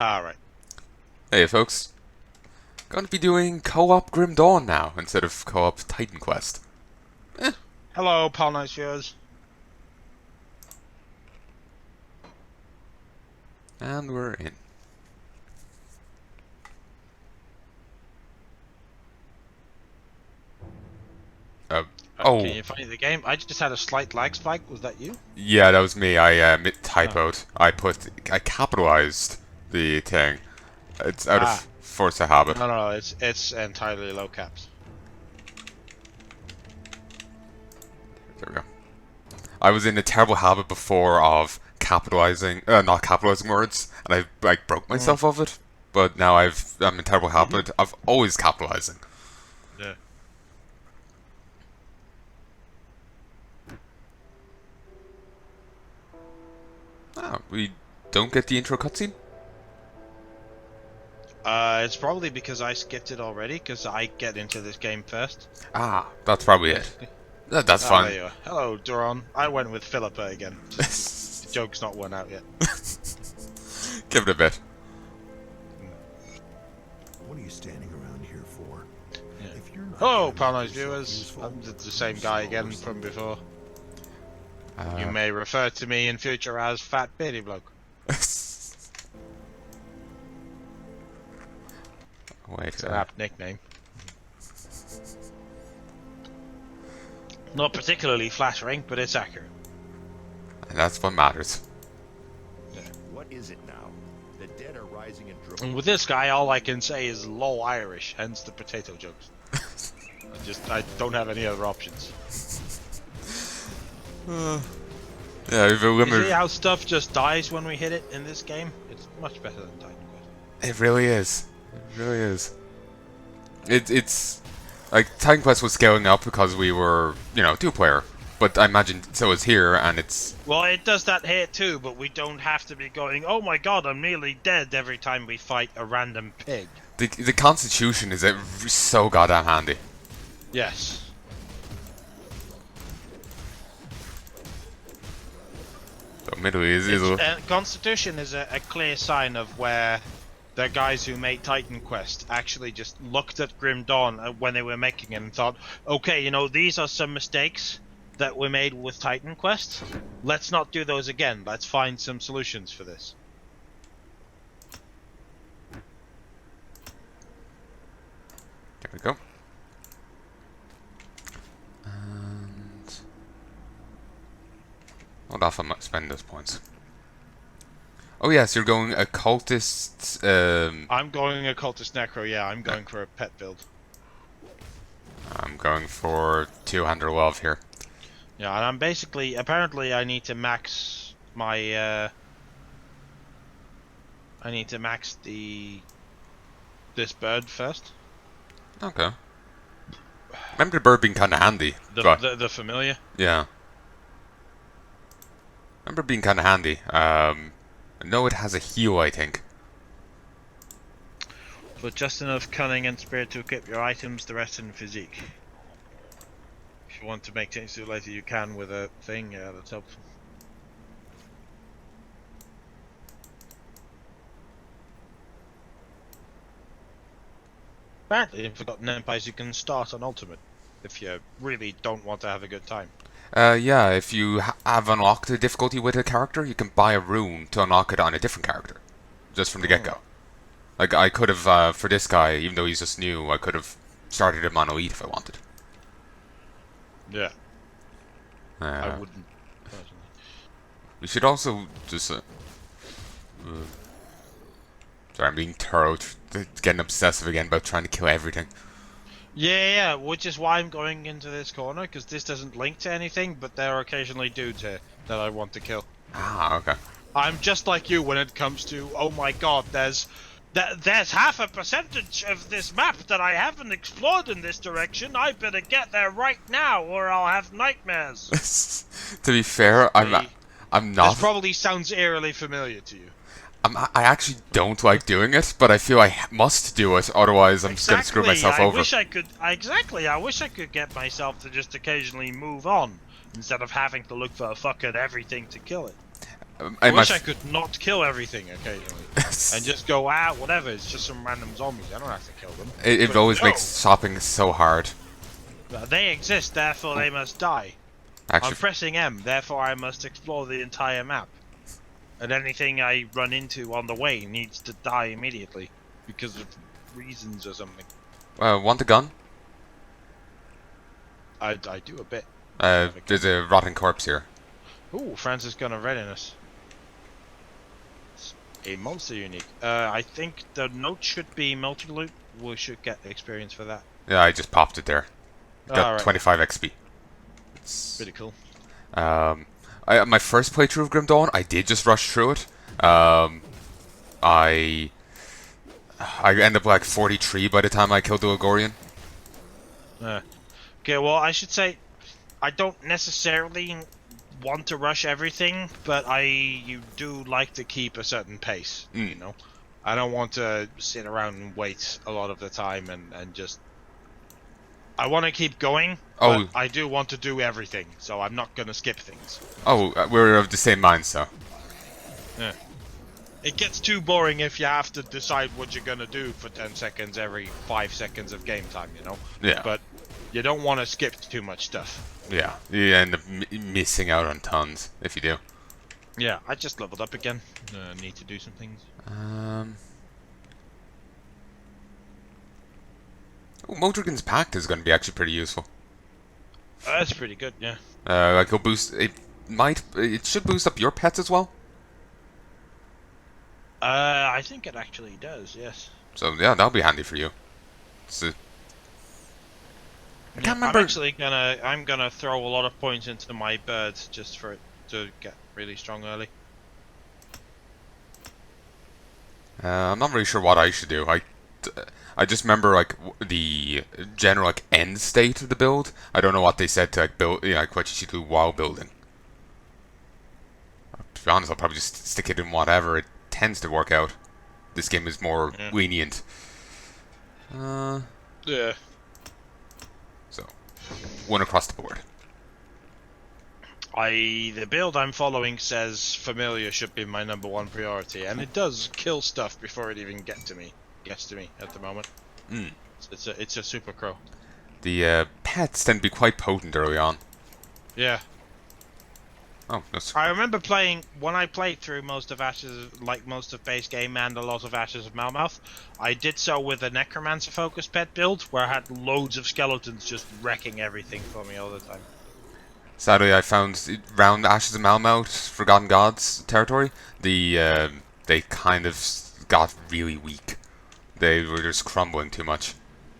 Alright. Hey folks, going to be doing co-op Grim Dawn now instead of co-op Titan Quest. Eh, Hello, Palnai viewers. and we're in. Uh, Can oh, you find the game? I just had a slight lag spike. Was that you? yeah, that was me. I Oh. typoed. I capitalized the thing. It's out Ah. of force of habit. No. It's entirely low caps. There we go. I was in a terrible habit before of capitalizing, not capitalizing words, and I like broke Mm. myself of it. But now I'm in terrible habit of always capitalizing. Yeah. Ah, we don't get the intro cutscene. It's probably because I skipped it already, because I get into this game first. Ah, that's probably it. Basically. That's Ah, there fine. you are. Hello, Duron. I went with Philippa again. Just the joke's not won out yet. Give it a bit. What are you standing around here for? Yeah. If you're not Hello, gonna Palnai's make yourself viewers. useful, I'm the same guy again from before. You Uh, may refer to me in future as Fat Beardy Bloke. Wait. It's an apt nickname. Not particularly flattering, but it's accurate. That's what matters. what is it now? The dead are rising and And dripping. with this guy, all I can say is low Irish, hence the potato jokes. I don't have any other options. Yeah, we've a You see limited. how stuff just dies when we hit it in this game? It's much better than Titan Quest. It really is. It really is. It's like Titan Quest was scaling up because we were, two-player. But I imagine so is here, and it's Well, it does that here too, but we don't have to be going, oh my god, I'm nearly dead every time we fight a random pig. the Constitution is so goddamn handy. Yes. So admittedly, is Constitution is a clear sign of where the guys who made Titan Quest actually just looked at Grim Dawn when they were making it and thought, okay, these are some mistakes that were made with Titan Quest. Let's not do those again. Let's find some solutions for this. There we go. And hold off, I might spend those points. Oh yes, you're going occultist. I'm going Occultist Necro, yeah, I'm going for a pet build. I'm going for two-hander love here. Yeah, and I'm basically, apparently I need to max my, I need to max this bird first. Okay. Remember the bird being kind of handy. But The familiar. yeah. Remember being kind of handy. No, it has a heal, I think. But just enough cunning and spirit to equip your items, the rest in physique. If you want to make things do later, you can with a thing, yeah, that's helpful. Apparently, in Forgotten Empires, you can start on Ultimate if you really don't want to have a good time. Yeah, if you have unlocked the difficulty with a character, you can buy a rune to unlock it on a different character. Just from the get-go. Like, I could have, for this guy, even though he's just new, I could have started him on Elite if I wanted. Yeah, I Uh, wouldn't. Personally. we should also just... sorry, I'm being thorough, getting obsessive again about trying to kill everything. Yeah, which is why I'm going into this corner, because this doesn't link to anything, but there are occasionally dudes here that I want to kill. Ah, okay. I'm just like you when it comes to, oh my god, there's half a percentage of this map that I haven't explored in this direction. I better get there right now or I'll have nightmares. To be fair, I'm This not. probably sounds eerily familiar to you. I actually don't like doing it, but I feel I must do it, otherwise I'm just gonna screw myself over. I wish I could get myself to just occasionally move on instead of having to look for fucking everything to kill it. I wish I could not kill everything occasionally and just go, whatever. It's just some random zombies. I don't have to kill them. It always makes shopping so hard. They exist, therefore they must die. Actually, I'm pressing M, therefore I must explore the entire map. And anything I run into on the way needs to die immediately because of reasons or something. want a gun? I do a bit. There's a rotting corpse here. Ooh, Francis gun of readiness. It's a monster unique. I think the note should be multi-loot. We should get experience for that. Yeah, I just popped it there. Got right. 25 XP. It's pretty cool. My first playthrough of Grim Dawn, I did just rush through it. I ended up like 43 by the time I killed the Ogorian. Okay, well, I should say I don't necessarily want to rush everything, but you do like to keep a certain pace, you know? I don't want to sit around and wait a lot of the time and just... I want to keep going, but I do want to do everything, so I'm not going to skip things. We're of the same mind, so. Yeah. It gets too boring if you have to decide what you're going to do for 10 seconds every 5 seconds of game time, you know? Yeah. But you don't want to skip too much stuff. Yeah, you end up missing out on tons if you do. Yeah, I just leveled up again. Need to do some things. Modrigan's Pact is going to be actually pretty useful. That's pretty good, yeah. Like it'll boost. It should boost up your pets as well. I think it actually does, yes. So yeah, that'll be handy for you. So, I can't remember. I'm gonna throw a lot of points into my birds just for it to get really strong early. I'm not really sure what I should do. I just remember like the general like end state of the build. I don't know what they said to like build, like what you should do while building. To be honest, I'll probably just stick it in whatever. It tends to work out. This game is more lenient. Yeah. So, one across the board. The build I'm following says familiar should be my #1 priority, and it does kill stuff before it even gets to me at the moment. It's a super crow. The pets tend to be quite potent early on. Yeah. Oh, that's... I remember when I played through most of most of base game and a lot of Ashes of Malmouth, I did so with a Necromancer focused pet build where I had loads of skeletons just wrecking everything for me all the time. Sadly, I found around Ashes of Malmouth, Forgotten Gods territory, they kind of got really weak. They were just crumbling too much.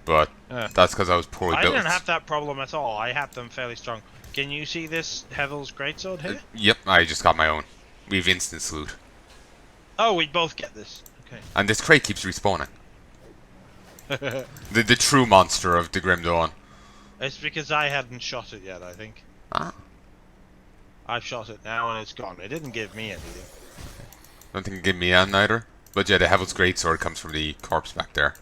But that's because I was poorly built. I didn't have that problem at all. I had them fairly strong. Can you see this Hevel's Greatsword here? Yep, I just got my own. We have instant loot. Oh, we both get this. Okay. And this crate keeps respawning. the true monster of the Grim Dawn. It's because I hadn't shot it yet, I think. Ah. I've shot it now and it's gone. It didn't give me anything. Don't think it gave me an either. But yeah, the Hevel's Greatsword comes from the corpse back there.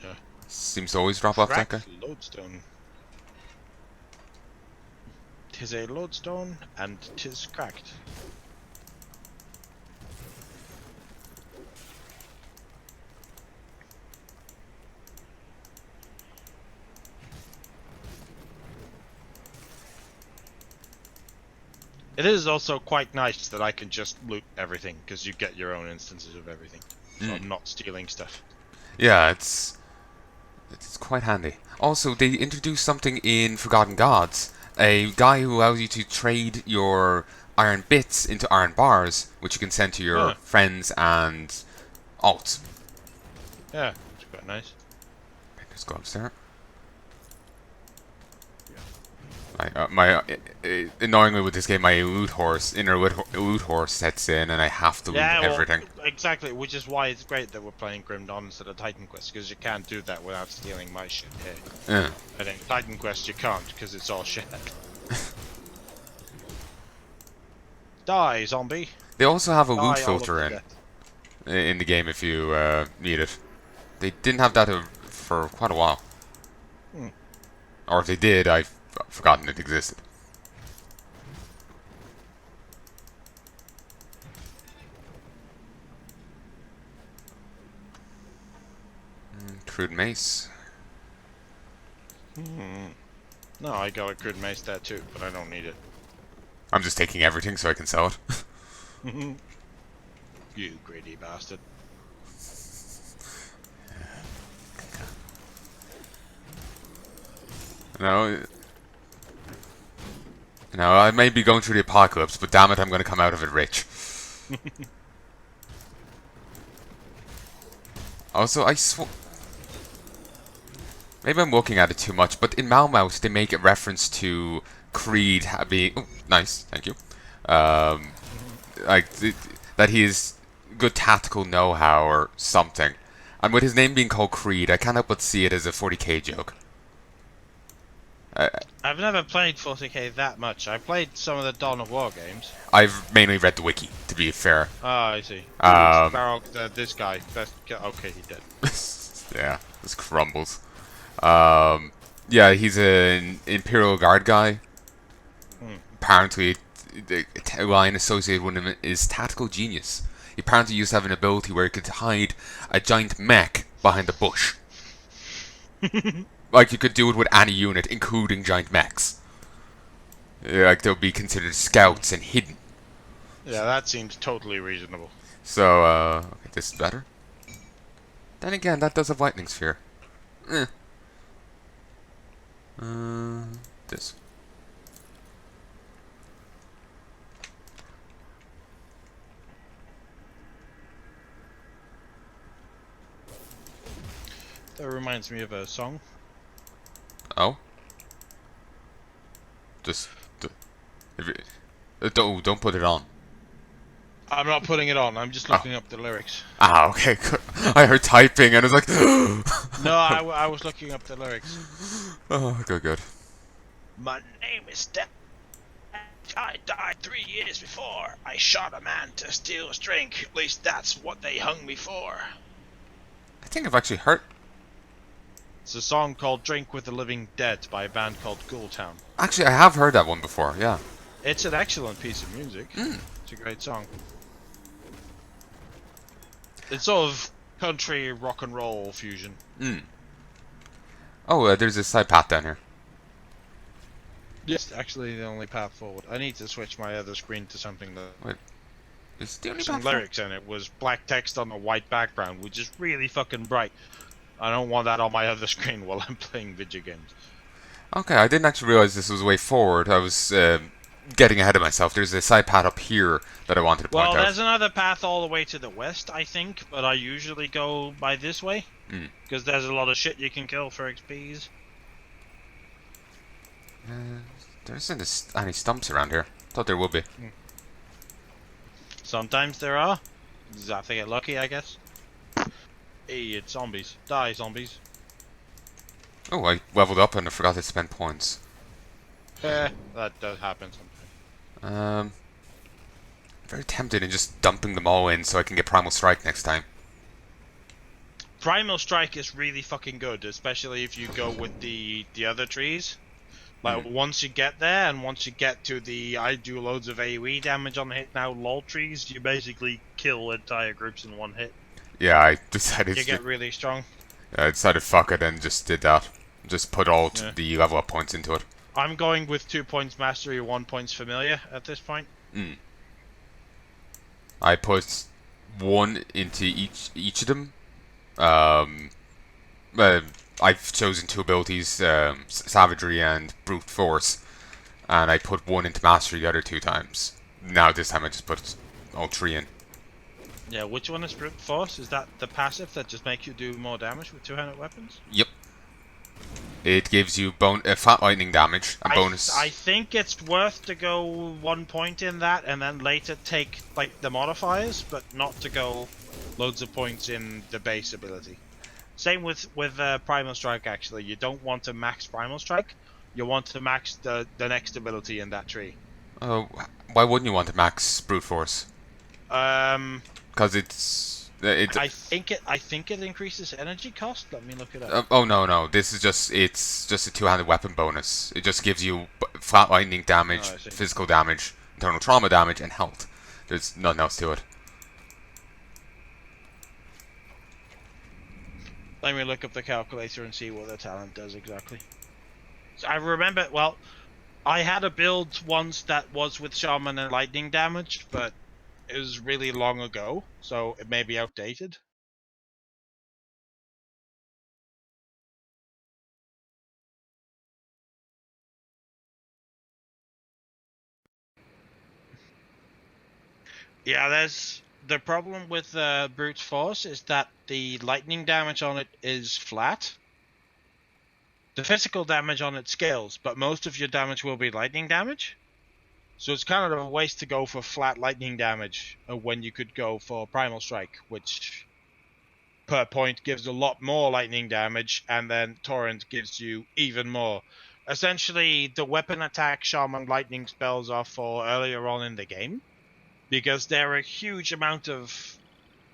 Yeah. Seems to always drop off that guy. Lodestone. 'Tis a lodestone and 'tis cracked. It is also quite nice that I can just loot everything, because you get your own instances of everything. So I'm not stealing stuff. Yeah, it's quite handy. Also, they introduced something in Forgotten Gods. A guy who allows you to trade your iron bits into iron bars, which you can send to your friends and alts. Yeah, it's quite nice. Let's go upstairs. Annoyingly with this game, my inner loot horse sets in, and I have to loot everything. Exactly, which is why it's great that we're playing Grim Dawn instead of Titan Quest, because you can't do that without stealing my shit here. Yeah. But in Titan Quest you can't, because it's all shit. Die, zombie! They also have a loot filter in the game if you need it. They didn't have that for quite a while. Or if they did, I've forgotten it existed. crude mace. No, I got a crude mace there too, but I don't need it. I'm just taking everything so I can sell it. You greedy bastard. No, I may be going through the apocalypse, but damn it, I'm going to come out of it rich. Also, maybe I'm looking at it too much, but in Malmouth they make a reference to Creed being... Oh, nice, thank you. Like, that he is good tactical know-how or something. And with his name being called Creed, I can't help but see it as a 40k joke. I've never played 40k that much. I played some of the Dawn of War games. I've mainly read the wiki, to be fair. Oh, I see. This guy. Okay, he did. Yeah, this crumbles. Yeah, he's an Imperial Guard guy. Apparently, the line associated with him is tactical genius. He apparently used to have an ability where he could hide a giant mech behind a bush. Like, you could do it with any unit, including giant mechs. Like, they'll be considered scouts and hidden. Yeah, that seems totally reasonable. So, okay, this is better. Then again, that does have lightning sphere. This. That reminds me of a song. Oh? Just... don't put it on. I'm not putting it on, I'm just looking up the lyrics. Ah, okay, good. I heard typing and I was like... No, I was looking up the lyrics. Oh, good. My name is Death. I died 3 years before. I shot a man to steal his drink. At least that's what they hung me for. I think I've actually heard... It's a song called Drink with the Living Dead by a band called Ghoultown. Actually, I have heard that one before, yeah. It's an excellent piece of music. It's a great song. It's sort of country rock and roll fusion. Oh, there's a side path down here. Yes, actually the only path forward. I need to switch my other screen to something that... Wait. Is the only Some path forward? lyrics in it was black text on a white background, which is really fucking bright. I don't want that on my other screen while I'm playing video games. Okay, I didn't actually realize this was the way forward. I was getting ahead of myself. There's a side path up here that I wanted to point out. Well, there's another path all the way to the west, I think, but I usually go by this way. Because there's a lot of shit you can kill for XPs. There isn't any stumps around here. Thought there would be. Sometimes there are. Just have to get lucky, I guess. Hey, it's zombies. Die, zombies. Oh, I leveled up and I forgot to spend points. That does happen sometimes. Very tempted in just dumping them all in so I can get Primal Strike next time. Primal Strike is really fucking good, especially if you go with the other trees. Like, once you get there, and once you get to the I do loads of AoE damage on hit now lol trees, you basically kill entire groups in one hit. Yeah, I decided You get really strong. I decided fuck it and just did that. Just put all the level up points into it. I'm going with 2 points mastery, 1 points familiar at this point. I put 1 into each of them. I've chosen 2 abilities, Savagery and Brute Force, and I put 1 into Mastery the other 2 times. Now this time I just put all 3 in. Yeah, which one is Brute Force? Is that the passive that just makes you do more damage with two-handed weapons? Yep. It gives you flat lightning damage, a bonus. I think it's worth to go 1 point in that, and then later take like the modifiers, but not to go loads of points in the base ability. Same with Primal Strike, actually. You don't want to max Primal Strike. You want to max the next ability in that tree. Oh, why wouldn't you want to max Brute Force? Because it's I think it increases energy cost. Let me look it up. oh no, this is it's just a 2-handed weapon bonus. It just gives you flat lightning damage, physical damage, internal trauma damage, and health. There's nothing else to it. Let me look up the calculator and see what the talent does exactly. So I remember, well, I had a build once that was with Shaman and lightning damage, but it was really long ago, so it may be outdated. Yeah, there's the problem with Brute Force is that the lightning damage on it is flat. The physical damage on it scales, but most of your damage will be lightning damage. So it's kind of a waste to go for flat lightning damage when you could go for Primal Strike, which per point gives a lot more lightning damage, and then Torrent gives you even more. Essentially, the weapon attack Shaman lightning spells are for earlier on in the game, because they're a huge amount of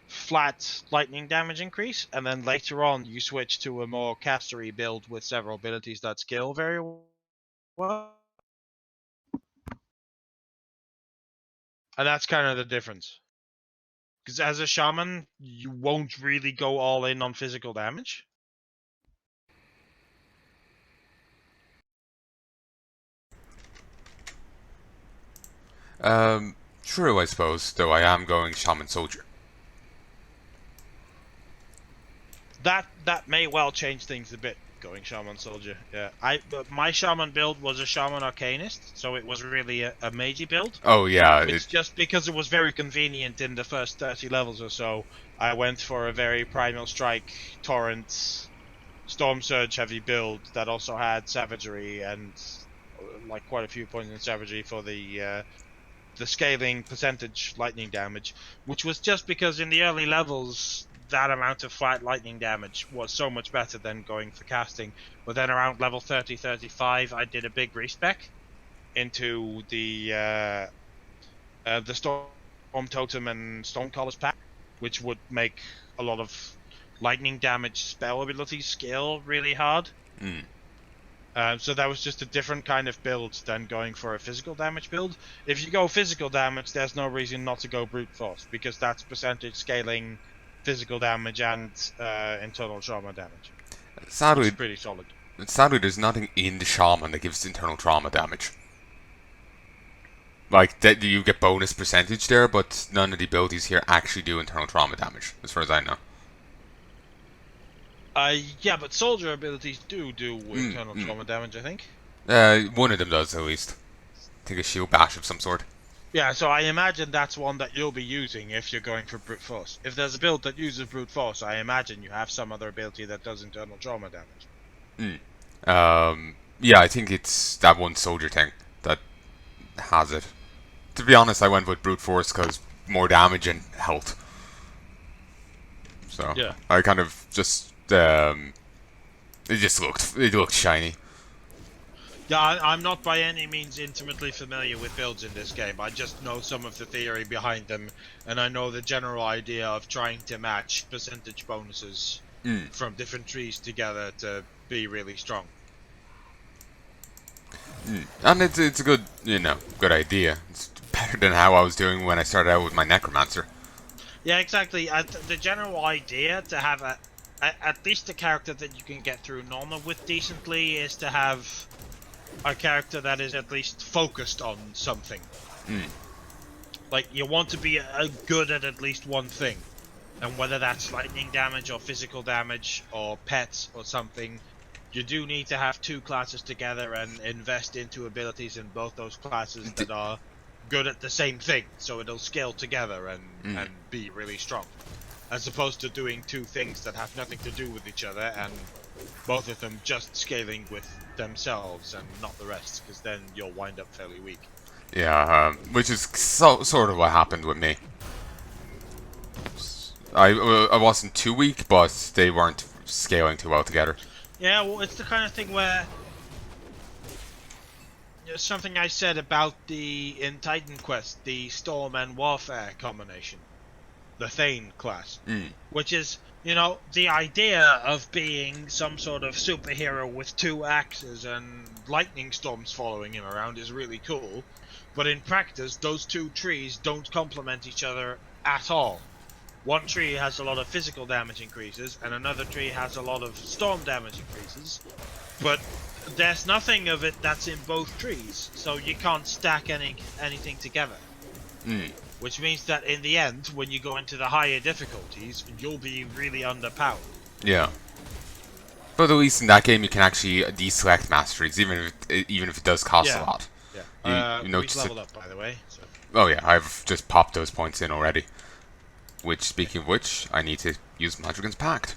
flat lightning damage increase, and then later on you switch to a more castery build with several abilities that scale very well. And that's kind of the difference. Because as a shaman, you won't really go all in on physical damage. True, I suppose, though I am going Shaman Soldier. That may well change things a bit, going shaman soldier. Yeah, my shaman build was a shaman arcanist, so it was really a magey build. Oh, yeah, It's just because it was very convenient in the first 30 levels or so, I went for a very Primal Strike, Torrent, Storm Surge heavy build that also had Savagery and like quite a few points in Savagery for the scaling percentage lightning damage, which was just because in the early levels that amount of flat lightning damage was so much better than going for casting. But then around level 30, 35, I did a big respec into the Storm Totem and Stormcaller's pack, which would make a lot of lightning damage spell abilities scale really hard. So that was just a different kind of build than going for a physical damage build. If you go physical damage, there's no reason not to go brute force, because that's percentage scaling physical damage and internal trauma damage, which Sadly, is pretty solid. sadly, there's nothing in the Shaman that gives internal trauma damage. Like, that you get bonus percentage there, but none of the abilities here actually do internal trauma damage, as far as I know. Yeah, but soldier abilities do internal trauma damage, I think. One of them does, at least. I think a shield bash of some sort. Yeah, so I imagine that's one that you'll be using if you're going for brute force. If there's a build that uses brute force, I imagine you have some other ability that does internal trauma damage. Yeah, I think it's that one soldier thing that has it. To be honest, I went with brute force because more damage and health. So Yeah. I kind of just it looked shiny. Yeah, I'm not by any means intimately familiar with builds in this game. I just know some of the theory behind them, and I know the general idea of trying to match percentage bonuses from different trees together to be really strong. And it's a good good idea. It's better than how I was doing when I started out with my necromancer. Yeah, exactly. The general idea to have at least a character that you can get through normal with decently is to have a character that is at least focused on something. Like, you want to be good at least one thing. And whether that's lightning damage or physical damage or pets or something, you do need to have two classes together and invest into abilities in both those classes that are good at the same thing, so it'll scale together and be really strong. As opposed to doing two things that have nothing to do with each other and both of them just scaling with themselves and not the rest, because then you'll wind up fairly weak. Yeah, which is sort of what happened with me. I wasn't too weak, but they weren't scaling too well together. Yeah, well, it's the kind of thing where something I said about in Titan Quest, the Storm and Warfare combination, the Thane class, which is, the idea of being some sort of superhero with two axes and lightning storms following him around is really cool, but in practice, those two trees don't complement each other at all. one tree has a lot of physical damage increases, and another tree has a lot of storm damage increases. But there's nothing of it that's in both trees, so you can't stack anything together. Which means that in the end, when you go into the higher difficulties, you'll be really underpowered. Yeah. But at least in that game, you can actually deselect masteries, even if it does cost a lot. Yeah. You We notice leveled up, by the way. So. Oh yeah, I've just popped those points in already. Which, speaking of which, I need to use Magic Pact.